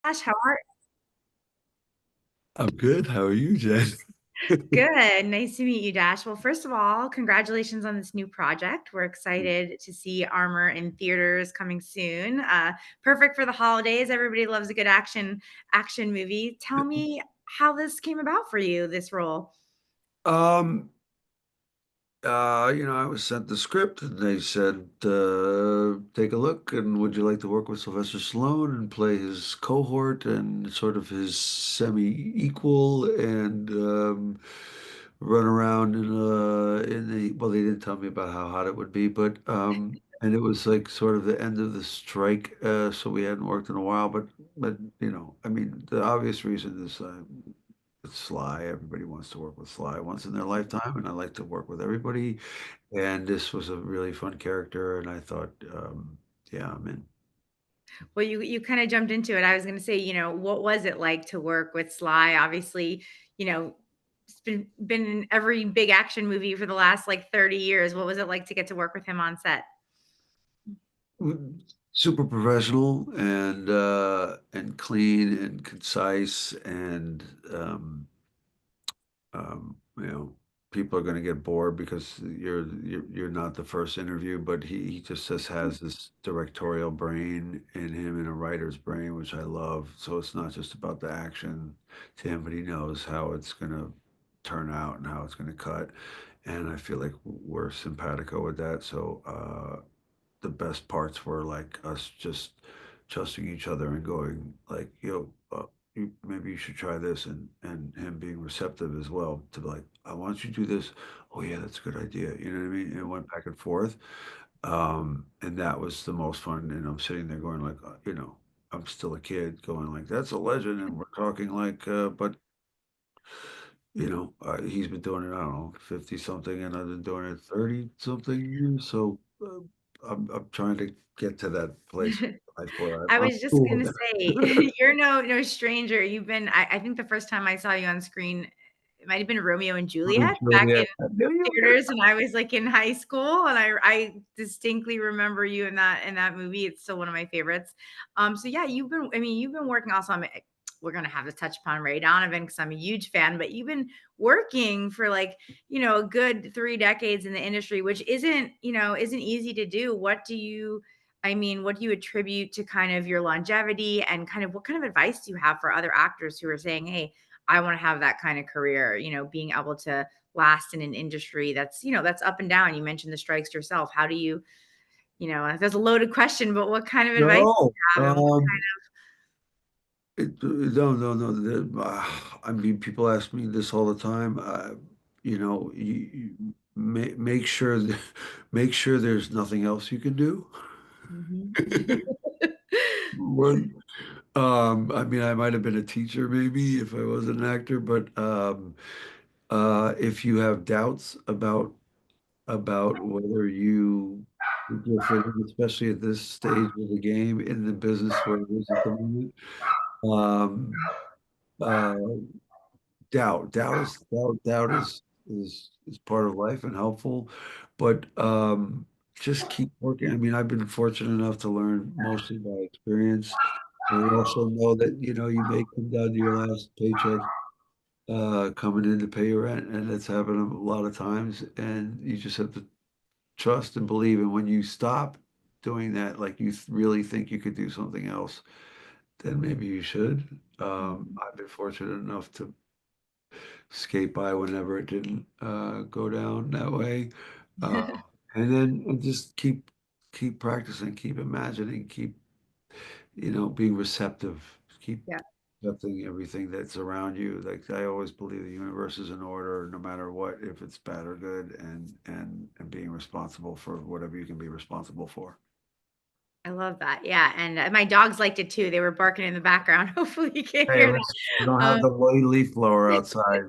Gosh, how are I'm good. How are you, Jen? Good. Nice to meet you, Dash. Well, first of all, congratulations on this new project. We're excited to see Armor in theaters coming soon. Perfect for the holidays. Everybody loves a good action movie. Tell me how this came about for you, this role. Um, I was sent the script and they said, take a look and would you like to work with Sylvester Stallone and play his cohort and sort of his semi-equal and run around in the well, they didn't tell me about how hot it would be, but and it was like sort of the end of the strike, so we hadn't worked in a while, but I mean, the obvious reason is it's Sly. Everybody wants to work with Sly once in their lifetime, and I like to work with everybody. And this was a really fun character, and I thought, yeah, I'm in. Well, you kind of jumped into it. I was going to say, what was it like to work with Sly? Obviously, it's been in every big action movie for the last like 30 years. What was it like to get to work with him on set? Super professional and clean and concise and people are going to get bored because you're not the first interview, but he just has this directorial brain in him and a writer's brain, which I love. So it's not just about the action to him, but he knows how it's going to turn out and how it's going to cut. And I feel like we're simpatico with that. So the best parts were like us just trusting each other and going like, maybe you should try this, and him being receptive as well to be like, why don't you do this? Oh yeah, that's a good idea. You know what I mean? And it went back and forth. And that was the most fun. And I'm sitting there going like, I'm still a kid going like, that's a legend. And we're talking like, but he's been doing it, I don't know, 50 something, and I've been doing it 30 something years. So I'm trying to get to that place in life where I I'm was just cool gonna with say, that. you're no stranger. I think the first time I saw you on screen, it might have been Romeo and Juliet back in Juliet, I knew you were gonna theaters when I was like in high school, and I distinctly remember you in that movie. It's still one of my favorites. So yeah, you've been working also on. We're gonna have to touch upon Ray Donovan because I'm a huge fan, but you've been working for like a good 3 decades in the industry, which isn't easy to do. What do you attribute to kind of your longevity and kind of what kind of advice do you have for other actors who are saying, "Hey, I want to have that kind of career," being able to last in an industry that's up and down. You mentioned the strikes yourself. How do that's a loaded question, but what kind of advice do No, you have and what no, no, no. I mean, people ask me this all the time. You make sure that, make sure there's nothing else you can do. Mhm. One, I mean, I might have been a teacher maybe if I was an actor, but if you have doubts about whether you'll fit in, especially at this stage of the game in the business where it is at the moment, um, uh, doubt is part of life and helpful, but just keep working. I mean, I've been fortunate enough to learn mostly by experience. I also know that you may come down to your last paycheck coming in to pay your rent, and that's happened a lot of times. And you just have to trust and believe. And when you stop doing that, like you really think you could do something else, then maybe you should. I've been fortunate enough to skate by whenever it didn't go down that way. Uh, and then just keep practicing, keep imagining, keep being receptive, keep Yeah. accepting everything that's around you. Like I always believe the universe is in order, no matter what, if it's bad or good, and being responsible for whatever you can be responsible for. I love that. Yeah, and my dogs liked it too. They were barking in the background. Hopefully you can't Hey, hear we don't that. have the white leaf blower outside.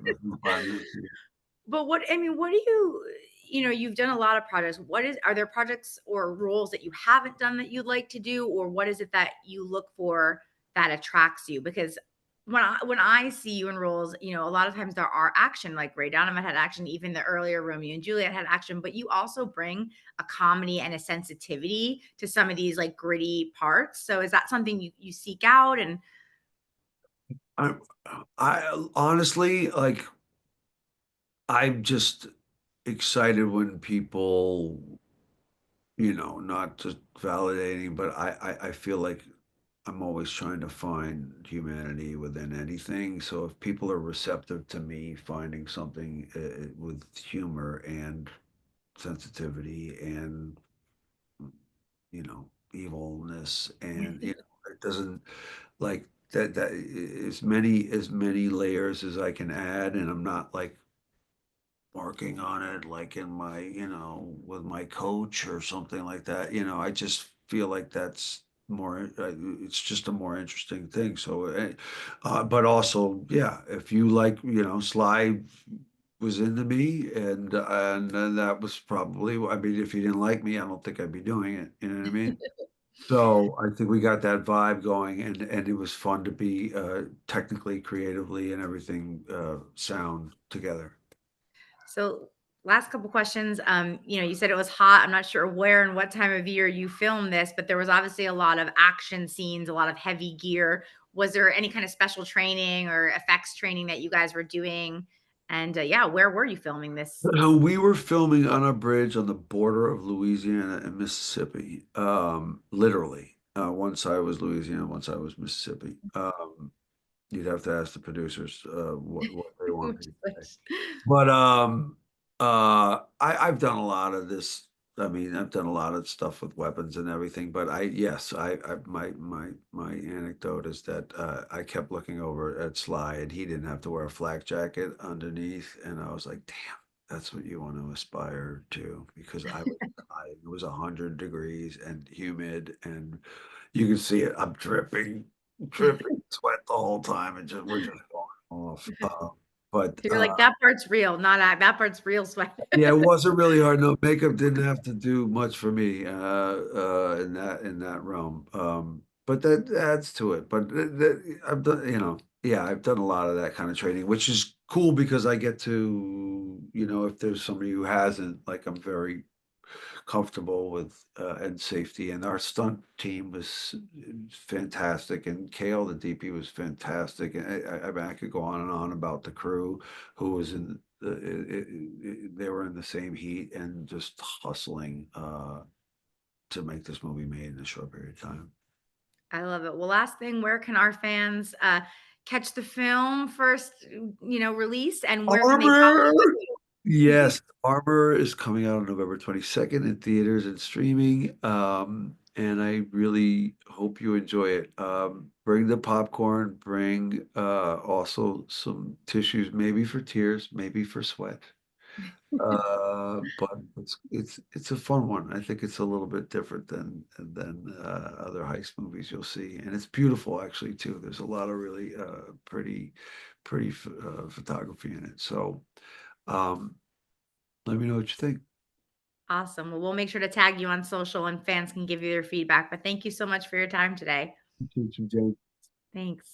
But what do you've done a lot of projects. Are there projects or roles that you haven't done that you'd like to do? Or what is it that you look for that attracts you? Because when I see you in roles, a lot of times there are action, like Ray Donovan had action, even the earlier Romeo and Juliet had action, but you also bring a comedy and a sensitivity to some of these like gritty parts. So is that something you seek out? And I I honestly, like, I'm just excited when people, not just validating, but I feel like I'm always trying to find humanity within anything. So if people are receptive to me finding something with humor and sensitivity and, evilness, and it doesn't, like, that as many layers as I can add, and I'm not like working on it like in my, with my coach or something like that. I just feel like that's more, it's just a more interesting thing. So, but also, yeah, if you like, Sly was into me, and then that was probably, I mean, if you didn't like me, I don't think I'd be doing it. You know what I mean? So I think we got that vibe going, and it was fun to be technically, creatively, and everything sound together. So last couple questions. You said it was hot. I'm not sure where and what time of year you filmed this, but there was obviously a lot of action scenes, a lot of heavy gear. Was there any kind of special training or effects training that you guys were doing? And yeah, where were you filming this? We were filming on a bridge on the border of Louisiana and Mississippi. Literally. One side was Louisiana, one side was Mississippi. You'd have to ask the producers what they want me to say. But I've done a lot of this. I mean, I've done a lot of stuff with weapons and everything. But yes, my anecdote is that I kept looking over at Sly, and he didn't have to wear a flak jacket underneath, and I was like, damn, that's what you want to aspire to, because I was dying. It was 100 degrees and humid, and you can see it. I'm dripping sweat the whole time, and we're just going off. But You're like, that part's real, not that part's real sweat. Yeah, it wasn't really hard. No, makeup didn't have to do much for me in that realm. But that adds to it. But I've done, yeah, I've done a lot of that kind of training, which is cool because I get to, if there's somebody who hasn't, like, I'm very comfortable with and safety. And our stunt team was fantastic, and Kale, the DP, was fantastic. And I mean, I could go on and on about the crew who was in. They were in the same heat and just hustling to make this movie made in a short period of time. I love it. Well, last thing, where can our fans catch the film first, released, and where can they Armor! follow you? Yes, Armor is coming out on November 22nd in theaters and streaming. And I really hope you enjoy it. Bring the popcorn, bring also some tissues, maybe for tears, maybe for sweat. But it's a fun one. I think it's a little bit different than other heist movies you'll see, and it's beautiful actually too. There's a lot of really pretty photography in it. So um, let me know what you think. Awesome. Well, we'll make sure to tag you on social and fans can give you their feedback. But thank you so much for your time today. You too, Jay. Thanks.